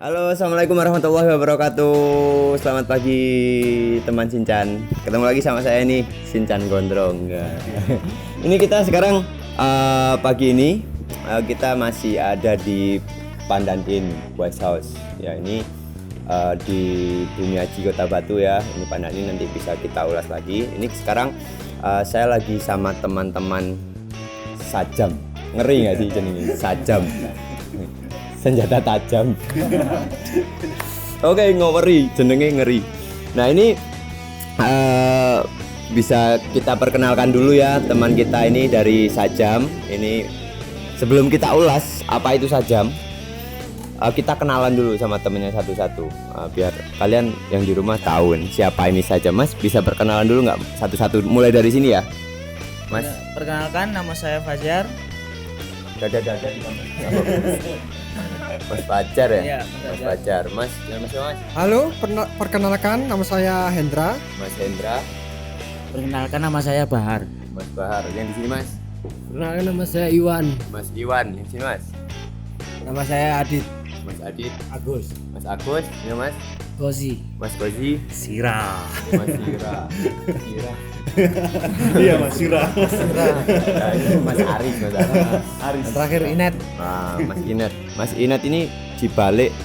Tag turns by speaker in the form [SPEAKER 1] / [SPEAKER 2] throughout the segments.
[SPEAKER 1] Halo, assalamualaikum warahmatullahi wabarakatuh. Selamat pagi teman Sinchan. Ketemu lagi sama saya nih, Sinchan Gondrong. Ini kita sekarang pagi ini kita masih ada di Pandan Inn West House. Ya ini di Bumi Aji Kota Batu ya. Ini Pandan Inn, nanti bisa kita ulas lagi. Ini sekarang saya lagi sama teman-teman Sajam. Ngeri nggak sih jenenge Sajam? Senjata tajam. Oke, ngeri, jenenge ngeri. Nah ini bisa kita perkenalkan dulu ya teman kita ini dari Sajam. Ini sebelum kita ulas apa itu Sajam, kita kenalan dulu sama temennya satu-satu, biar kalian yang di rumah tahu siapa ini Sajam. Mas bisa perkenalan dulu nggak satu-satu, mulai dari sini ya Mas.
[SPEAKER 2] Perkenalkan, nama saya Fajar.
[SPEAKER 1] Dada di kamera. Mas Fajar ya?
[SPEAKER 2] Iya,
[SPEAKER 1] Mas Fajar. Mas, Mas.
[SPEAKER 3] Halo, perkenalkan nama saya Hendra.
[SPEAKER 1] Mas Hendra.
[SPEAKER 2] Perkenalkan, nama saya Bahar.
[SPEAKER 1] Mas Bahar. Yang di sini Mas.
[SPEAKER 3] Perkenalkan nama saya Iwan.
[SPEAKER 1] Mas Iwan. Yang di sini Mas.
[SPEAKER 3] Nama saya Adit.
[SPEAKER 1] Mas Adit.
[SPEAKER 3] Agus.
[SPEAKER 1] Mas Agus. Ini Mas.
[SPEAKER 3] Gozi.
[SPEAKER 1] Mas Gozi.
[SPEAKER 2] Sira.
[SPEAKER 1] Mas Sira.
[SPEAKER 3] Iya Mas Sira.
[SPEAKER 1] Nah, ini Mas Aris.
[SPEAKER 3] Dan terakhir Inet.
[SPEAKER 1] Nah, Mas Inet. Mas Inet ini dibalik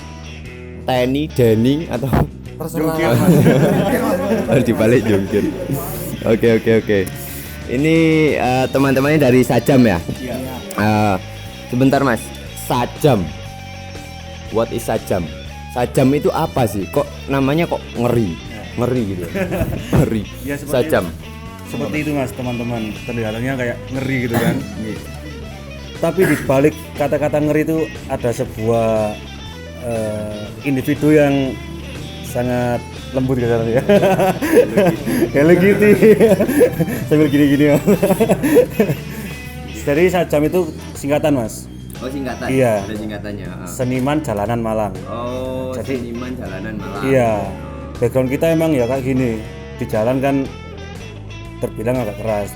[SPEAKER 1] Teni, Dening atau
[SPEAKER 3] Terserah.
[SPEAKER 1] harus dibalik jungkir. Oke. Ini teman-temannya dari Sajam ya? Iya. Sebentar Mas, Sajam. What is Sajam? Sajam itu apa sih? Kok namanya kok ngeri gitu? Ngeri.
[SPEAKER 4] Ya,
[SPEAKER 1] Sajam.
[SPEAKER 4] Seperti itu Mas, teman-teman. Terlihatnya kayak ngeri gitu kan. Tapi di balik kata-kata ngeri itu ada sebuah individu yang sangat lembut gitu ya. Hello Kitty. Sambil gini-gini. Jadi Sajam itu singkatan Mas.
[SPEAKER 1] Oh singkatan?
[SPEAKER 4] Iya.
[SPEAKER 1] Ada singkatannya.
[SPEAKER 4] Seniman Jalanan Malang.
[SPEAKER 1] Oh,
[SPEAKER 4] Jadi-
[SPEAKER 1] seniman jalanan Malang.
[SPEAKER 4] Iya. Background kita emang ya kayak gini. Di jalan kan terbilang agak keras.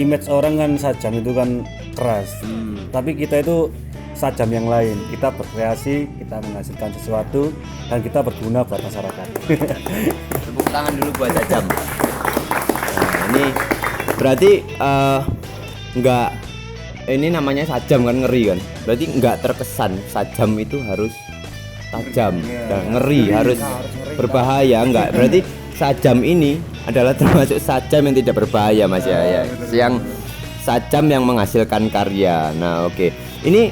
[SPEAKER 4] Image orang kan Sajam itu kan keras. Tapi kita itu Sajam yang lain. Kita berkreasi, kita menghasilkan sesuatu, dan kita berguna buat masyarakat.
[SPEAKER 1] Tepuk tangan dulu buat Sajam. Nah, ini berarti enggak, ini namanya Sajam kan, ngeri kan? Berarti enggak terkesan Sajam itu harus tajam dan ngeri, harus berbahaya, enggak? Berarti Sajam ini adalah termasuk Sajam yang tidak berbahaya Mas ya. Yang Sajam yang menghasilkan karya. Nah, oke. Ini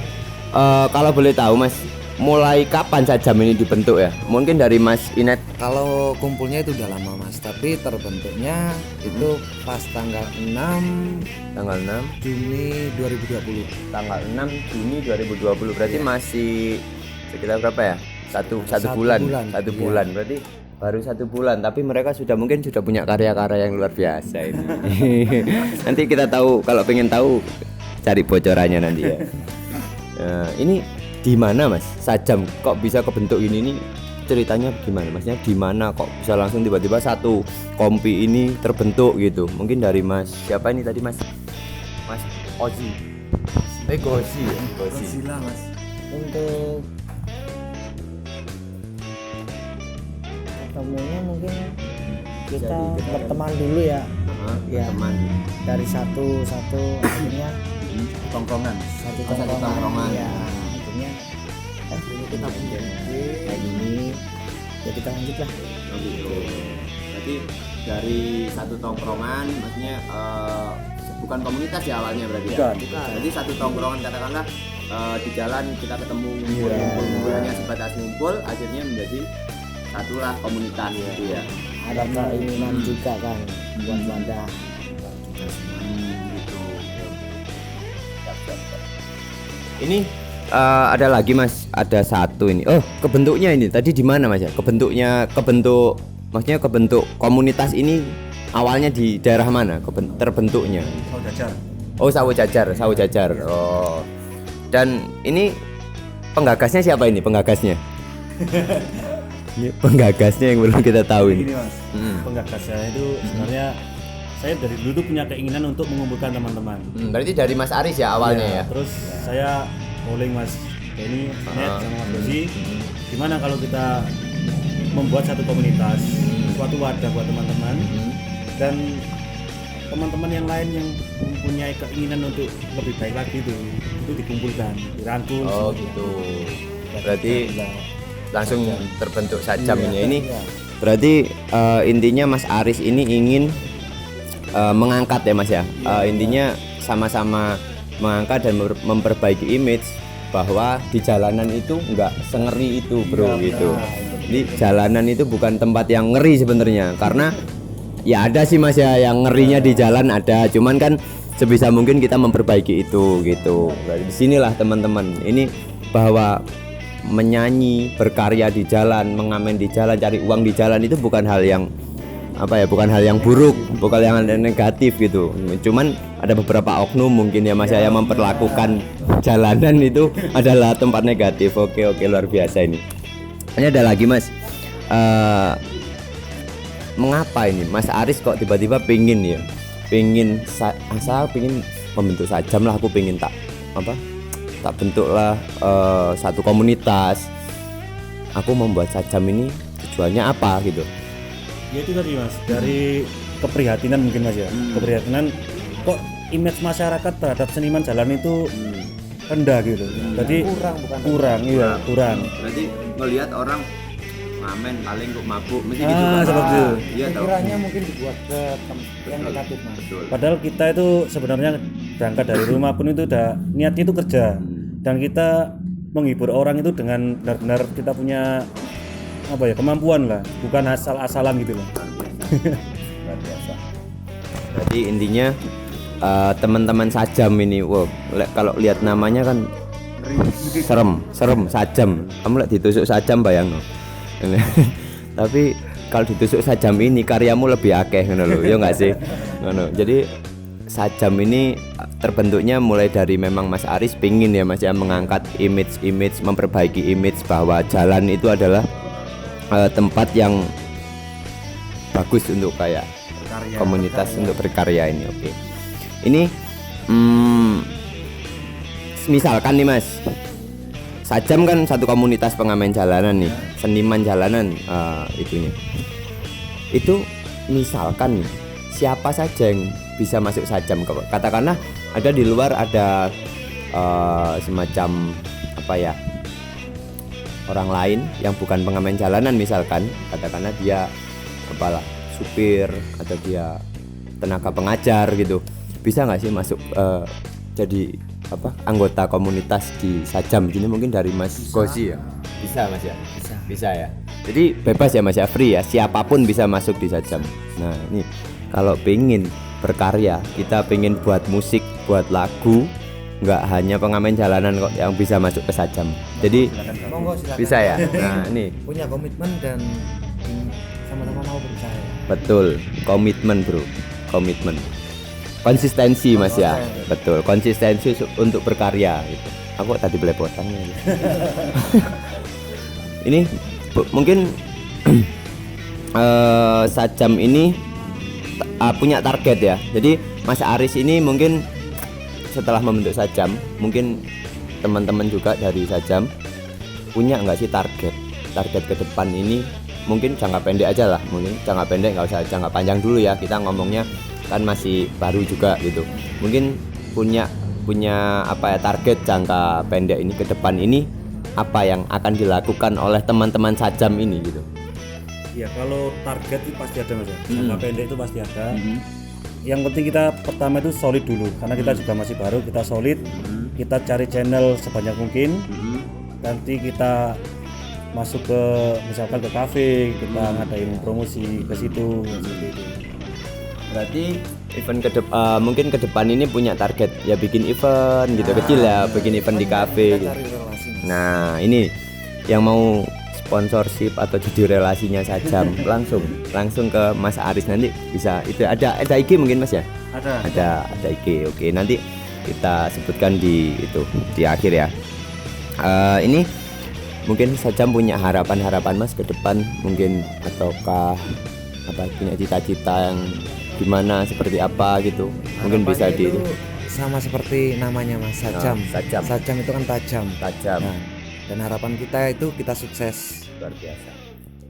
[SPEAKER 1] kalau boleh tahu Mas, mulai kapan Sajam ini dibentuk ya? Mungkin dari Mas Inet.
[SPEAKER 3] Kalau kumpulnya itu udah lama Mas, tapi terbentuknya itu pas tanggal 6
[SPEAKER 1] Tanggal 6
[SPEAKER 3] Juni 2020.
[SPEAKER 1] tanggal 6 Juni 2020. Berarti masih sekitar berapa ya? Satu bulan. Satu
[SPEAKER 3] Iya.
[SPEAKER 1] bulan. Berarti baru 1 bulan, tapi mereka mungkin sudah punya karya-karya yang luar biasa ini. Nanti kita tahu, kalau pengen tahu cari bocorannya nanti ya. Nah, ini di mana Mas Sajam kok bisa kebentuk ini nih, ceritanya gimana? Maksudnya di mana kok bisa langsung tiba-tiba satu kompi ini terbentuk gitu? Mungkin dari Mas siapa ini tadi Mas Ozi. Gozi ya? Gozi.
[SPEAKER 3] Lah Mas. Untuk ketemunya mungkin kita
[SPEAKER 1] Jadi kita
[SPEAKER 3] berteman dulu ya. Ya.
[SPEAKER 1] Teman
[SPEAKER 3] Dari satu akhirnya
[SPEAKER 4] Tongkrongan.
[SPEAKER 3] satu
[SPEAKER 1] Oh, satu
[SPEAKER 3] tongkrongan.
[SPEAKER 1] tongkrongan.
[SPEAKER 3] Ya, akhirnya ini kita bikin kayak gini. Ya kita lanjut lah.
[SPEAKER 1] Oh gitu. Berarti dari satu tongkrongan, maksudnya bukan komunitas ya awalnya berarti ya?
[SPEAKER 4] Bukan.
[SPEAKER 1] Jadi satu tongkrongan katakanlah di jalan kita ketemu ngumpul hanya sebatas ngumpul, akhirnya menjadi satulah komunitas gitu ya.
[SPEAKER 3] Ada keinginan juga kan buat wadah.
[SPEAKER 1] Gitu. Siap. Ini ada lagi Mas, ada satu ini. Oh, kebentuknya ini tadi di mana Mas ya? Maksudnya kebentuk komunitas ini awalnya di daerah mana? Terbentuknya?
[SPEAKER 4] Sawo Jajar.
[SPEAKER 1] Sawo Jajar. Oh. Dan ini penggagasnya siapa ini? Penggagasnya? Ini penggagasnya yang belum kita tahu ini.
[SPEAKER 4] Gini Mas, penggagasnya itu sebenarnya saya dari dulu tuh punya keinginan untuk mengumpulkan teman-teman.
[SPEAKER 1] Berarti dari Mas Aris ya awalnya ya?
[SPEAKER 4] Terus saya calling Mas Denny, Net sama Mas Gozi, Gimana kalau kita membuat satu komunitas, suatu wadah buat teman-teman dan teman-teman yang lain yang mempunyai keinginan untuk lebih baik lagi itu dikumpulkan, dirangkul.
[SPEAKER 1] Oh gitu. Berarti langsung terbentuk sajam ini. Ini berarti intinya Mas Aris ini ingin mengangkat ya Mas ya. Intinya sama-sama mengangkat dan memperbaiki image bahwa di jalanan itu enggak sengeri itu bro gitu. Di jalanan itu bukan tempat yang ngeri sebenarnya, karena ya ada sih Mas ya yang ngerinya di jalan ada, cuman kan sebisa mungkin kita memperbaiki itu gitu. Nah, di sinilah teman-teman ini bahwa menyanyi, berkarya di jalan, mengamen di jalan, cari uang di jalan itu bukan hal yang bukan hal yang buruk, bukan yang negatif gitu. Cuman ada beberapa oknum mungkin ya Mas ya yang memperlakukan jalanan itu adalah tempat negatif. Oke luar biasa ini. Ini ada lagi Mas. Mengapa ini Mas Aris kok tiba-tiba pingin membentuk sajam lah, aku pingin tak bentuklah satu komunitas, aku membuat sajam ini tujuannya apa gitu.
[SPEAKER 4] Ya itu tadi Mas, dari keprihatinan mungkin Mas ya. Keprihatinan kok image masyarakat terhadap seniman jalan itu rendah gitu. Jadi kurang.
[SPEAKER 1] Berarti melihat orang ngamen paling kok mabuk mesti gitu.
[SPEAKER 4] Seperti itu.
[SPEAKER 1] Iya tahu.
[SPEAKER 3] Pikirannya mungkin dibuat ke yang negatif Mas.
[SPEAKER 1] Betul.
[SPEAKER 4] Padahal kita itu sebenarnya berangkat dari rumah pun itu udah niatnya itu kerja. Dan kita menghibur orang itu dengan benar-benar kita punya kemampuan lah, bukan asal-asalan gitu loh.
[SPEAKER 1] Luar biasa. Berarti intinya teman-teman sajam ini, kalau lihat namanya kan serem sajam. Kamu lihat ditusuk sajam bayang no. Tapi kalau ditusuk sajam ini karyamu lebih akeh ngono lho, ya enggak sih? Ngono. Jadi sajam ini terbentuknya mulai dari memang Mas Aris pingin ya Mas ya mengangkat image, memperbaiki image bahwa jalan itu adalah tempat yang bagus untuk kayak komunitas untuk berkarya ini. Oke. Ini misalkan nih Mas, sajam kan satu komunitas pengamen jalanan nih, seniman jalanan itunya. Itu misalkan nih, siapa saja yang bisa masuk sajam? Katakanlah ada di luar ada semacam orang lain yang bukan pengamen jalanan, misalkan katakanlah dia supir atau dia tenaga pengajar gitu, bisa nggak sih masuk jadi anggota komunitas di sajam gini? Mungkin dari Mas Gozi ya bisa Mas ya, bisa ya, jadi bebas ya Mas ya, free ya, siapapun bisa masuk di sajam. Nah ini kalau pengen berkarya, kita pengen buat musik, buat lagu, nggak hanya pengamen jalanan kok yang bisa masuk ke sajam. Jadi
[SPEAKER 3] silakan.
[SPEAKER 1] bisa ya. Nah ini
[SPEAKER 3] Punya komitmen dan sama-sama mau berusaha.
[SPEAKER 1] betul, komitmen bro, komitmen, konsistensi Mas ya, betul, konsistensi untuk berkarya gitu. Aku tadi belepotan ya. Ini mungkin sajam ini punya target ya. Jadi Mas Aris ini mungkin setelah membentuk sajam, mungkin teman-teman juga dari sajam punya nggak sih target ke depan ini? Mungkin jangka pendek aja lah, mungkin jangka pendek, nggak usah jangka panjang dulu ya, kita ngomongnya kan masih baru juga gitu. Mungkin punya target jangka pendek ini ke depan ini, apa yang akan dilakukan oleh teman-teman sajam ini gitu.
[SPEAKER 4] Ya kalau target itu pasti ada Mas ya. Jangka pendek itu pasti ada. Yang penting kita pertama itu solid dulu, karena kita juga masih baru, kita solid. Kita cari channel sebanyak mungkin. Nanti kita masuk ke misalkan ke kafe, kita ngadain promosi ke situ seperti itu.
[SPEAKER 1] Berarti event mungkin ke depan ini punya target ya, bikin event gitu kecil ya, bikin event di kafe gitu. Nah ini yang mau sponsorship atau jadi relasinya sajam langsung ke Mas Aris, nanti bisa itu ada IG mungkin Mas ya? Ada IG. Oke, nanti kita sebutkan di akhir ya. Ini mungkin sajam punya harapan Mas ke depan mungkin, ataukah punya cita-cita yang gimana, seperti apa gitu? Mungkin bisa
[SPEAKER 3] sama seperti namanya Mas, sajam.
[SPEAKER 1] Sajam
[SPEAKER 3] Sajam itu kan tajam.
[SPEAKER 1] Nah,
[SPEAKER 3] Dan harapan kita itu kita sukses
[SPEAKER 1] luar biasa.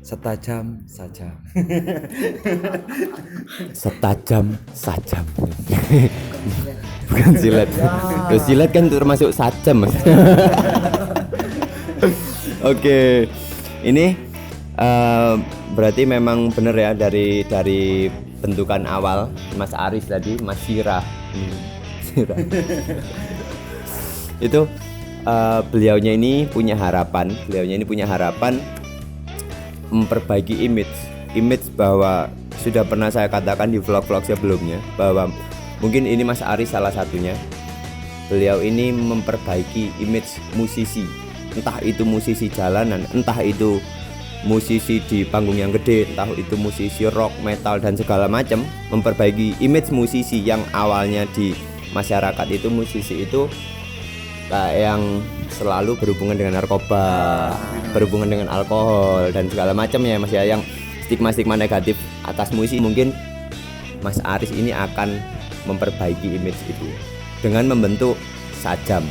[SPEAKER 3] setajam saja.
[SPEAKER 1] Setajam sajam. Bukan silet. Terus silet kan termasuk sajam, Mas. Oke. Ini berarti memang benar ya dari bentukan awal Mas Aris tadi, Mas Sirah. Sirah. Itu beliaunya ini punya harapan memperbaiki image bahwa sudah pernah saya katakan di vlog-vlog sebelumnya bahwa mungkin ini Mas Aris salah satunya. Beliau ini memperbaiki image musisi, entah itu musisi jalanan, entah itu musisi di panggung yang gede, entah itu musisi rock, metal dan segala macam, memperbaiki image musisi yang awalnya di masyarakat itu musisi itu yang selalu berhubungan dengan narkoba, berhubungan dengan alkohol dan segala macam ya Mas ya, yang stigma-stigma negatif atas musisi. Mungkin Mas Aris ini akan memperbaiki image itu dengan membentuk Sajam.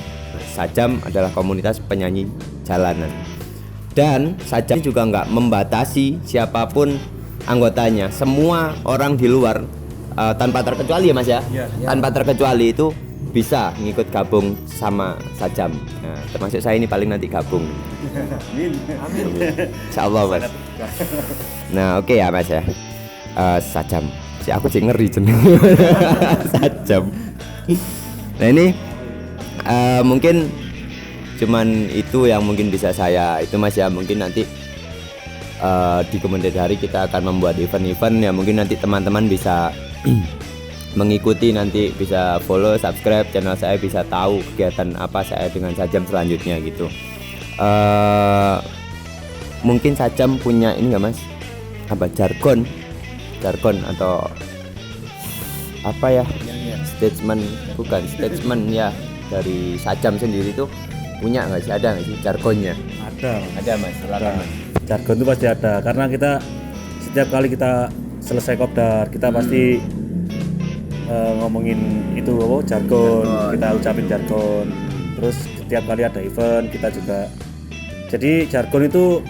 [SPEAKER 1] Sajam adalah komunitas penyanyi jalanan, dan Sajam juga nggak membatasi siapapun anggotanya, semua orang di luar tanpa terkecuali ya Mas ya, tanpa terkecuali itu bisa ngikut gabung sama Sajam. Nah, termasuk saya ini paling nanti gabung. Amin. Insyaallah Mas. Nah oke ya Mas ya. Sajam. Si aku sih ngeri jeneng. Sajam. Nah ini mungkin cuman itu yang mungkin bisa saya itu Mas ya. Mungkin nanti di kemudian hari kita akan membuat event-event ya, mungkin nanti teman-teman bisa mengikuti, nanti bisa follow, subscribe channel saya, bisa tahu kegiatan apa saya dengan Sajam selanjutnya gitu. Mungkin Sajam punya ini nggak Mas, apa jargon atau apa ya, statement ya dari Sajam sendiri itu punya nggak sih, ada nggak sih jargonnya? Ada Mas, silakan Mas.
[SPEAKER 4] Jargon itu pasti ada, karena kita setiap kali kita selesai kopdar kita pasti ngomongin itu jargon, kita ucapin jargon. Terus setiap kali ada event kita juga, jadi jargon itu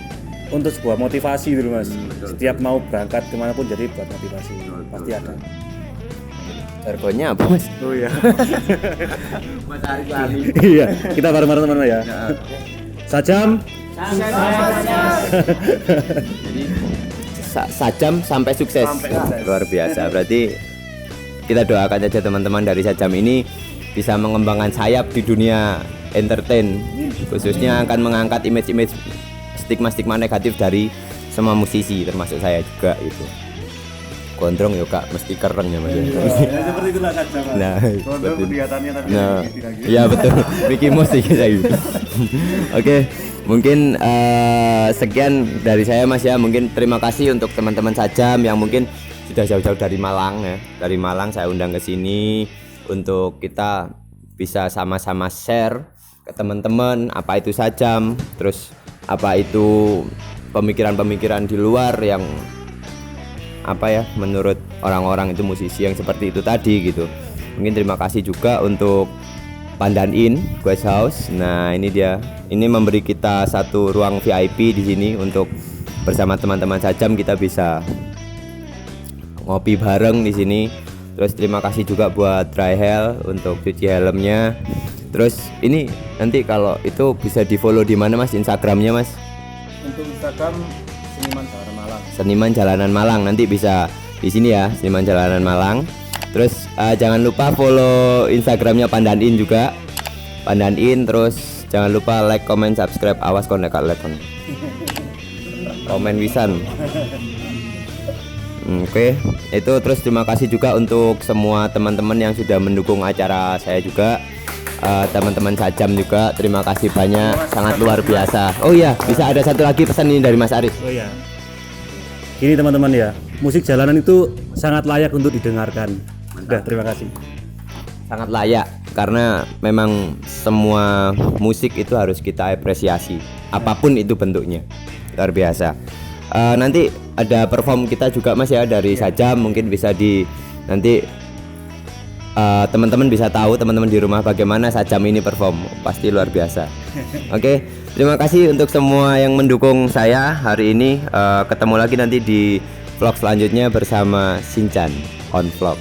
[SPEAKER 4] untuk sebuah motivasi gitu Mas. Setiap mau berangkat kemanapun jadi buat motivasi, pasti ada.
[SPEAKER 1] Jargonnya apa Mas?
[SPEAKER 4] Oh iya.
[SPEAKER 1] Mas Aris lali.
[SPEAKER 4] Iya, kita bareng-bareng teman-teman ya. Sajam.
[SPEAKER 1] Jadi Sajam sampai sukses. Luar biasa. Berarti kita doakan saja teman-teman dari Sajam ini bisa mengembangkan sayap di dunia entertain, khususnya akan mengangkat image-image stigma-stigma negatif dari semua musisi, termasuk saya juga itu. Gondrong ya Kak, mesti keren ya Mas.
[SPEAKER 4] Seperti itulah Sajam.
[SPEAKER 1] Nah,
[SPEAKER 4] gondrong kelihatannya tapi
[SPEAKER 1] iya betul. Mickey Mouse sih saya gitu. Oke, mungkin sekian dari saya Mas ya. Mungkin terima kasih untuk teman-teman Sajam yang mungkin sudah jauh-jauh dari Malang ya. Dari Malang saya undang ke sini untuk kita bisa sama-sama share ke teman-teman apa itu Sajam, terus apa itu pemikiran-pemikiran di luar yang apa ya menurut orang-orang itu musisi yang seperti itu tadi gitu. Mungkin terima kasih juga untuk Pandan Inn Guest House. Nah, ini dia. Ini memberi kita satu ruang VIP di sini untuk bersama teman-teman Sajam kita bisa ngopi bareng di sini. Terus terima kasih juga buat Dry Hell untuk cuci helmnya. Terus ini nanti kalau itu bisa di-follow di mana Mas Instagramnya Mas?
[SPEAKER 4] Untuk Instagram Seniman Jalanan Malang.
[SPEAKER 1] Seniman Jalanan Malang, nanti bisa di sini ya, Seniman Jalanan Malang. Terus jangan lupa follow Instagramnya Pandan Inn juga, Pandan Inn. Terus jangan lupa like, comment, subscribe. Awas kon like komen wisan. Oke, itu terus terima kasih juga untuk semua teman-teman yang sudah mendukung acara saya juga, teman-teman Sajam juga terima kasih banyak, sangat luar biasa. Oh iya, bisa ada satu lagi pesan ini dari Mas Aris.
[SPEAKER 4] Oh iya. Gini teman-teman ya, musik jalanan itu sangat layak untuk didengarkan. Udah, terima kasih.
[SPEAKER 1] Sangat layak karena memang semua musik itu harus kita apresiasi, apapun itu bentuknya. Luar biasa. Nanti ada perform kita juga Mas ya dari Sajam, mungkin bisa di nanti teman-teman bisa tahu, teman-teman di rumah bagaimana Sajam ini perform, pasti luar biasa. Oke, Terima kasih untuk semua yang mendukung saya hari ini. Ketemu lagi nanti di vlog selanjutnya bersama Shinchan on Vlog.